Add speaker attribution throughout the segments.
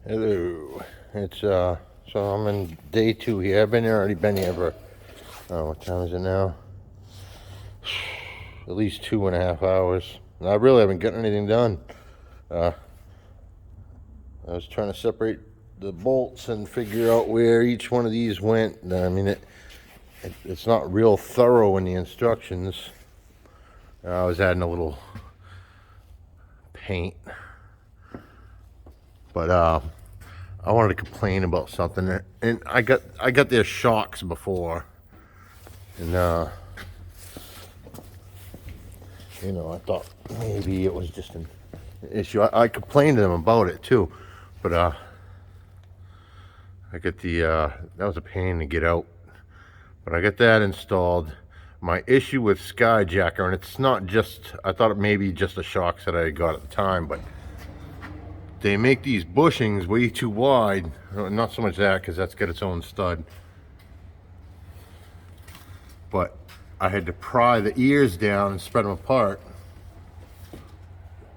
Speaker 1: Hello. It's so I'm in day 2 here. I've already been here for what time is it now? At least 2.5 hours. And I really haven't gotten anything done. I was trying to separate the bolts and figure out where each one of these went. I mean, it's not real thorough in the instructions. I was adding a little paint, but I wanted to complain about something, and I got their shocks before, and you know, I thought maybe it was just an issue. I complained to them about it too, but I got the that was a pain to get out, but I got that installed. My issue with Skyjacker, and it's not just, I thought it may be just the shocks that I got at the time, but they make these bushings way too wide. Not so much that, because that's got its own stud, but I had to pry the ears down and spread them apart.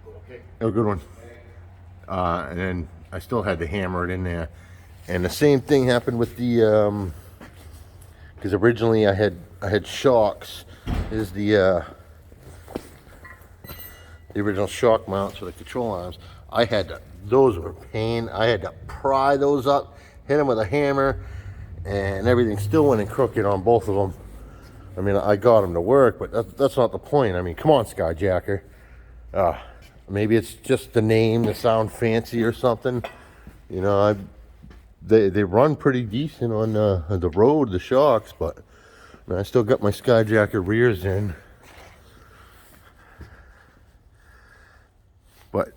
Speaker 1: Okay. Oh, good one. And then I still had to hammer it in there. And the same thing happened with the because originally I had shocks. Is the original shock mounts for the control arms. Those were a pain. I had to pry those up, hit them with a hammer, and everything still went in crooked on both of them. I mean, I got them to work, but that's not the point. I mean, come on, Skyjacker. Maybe it's just the name to sound fancy or something. You know, they run pretty decent on the road, the shocks, but I mean, I still got my Skyjacker rears in. But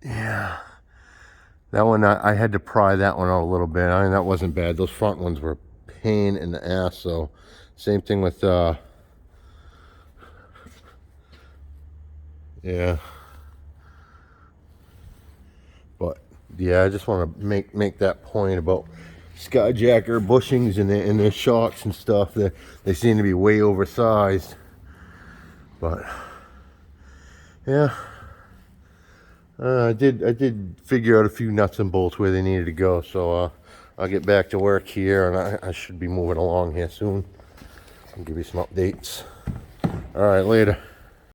Speaker 1: yeah, that one I had to pry that one out a little bit. I mean, that wasn't bad. Those front ones were a pain in the ass. So same thing with yeah. But yeah, I just want to make that point about Skyjacker bushings and their shocks and stuff. They seem to be way oversized. But yeah, I did figure out a few nuts and bolts where they needed to go. So I'll get back to work here, and I should be moving along here soon. I'll give you some updates. All right, later.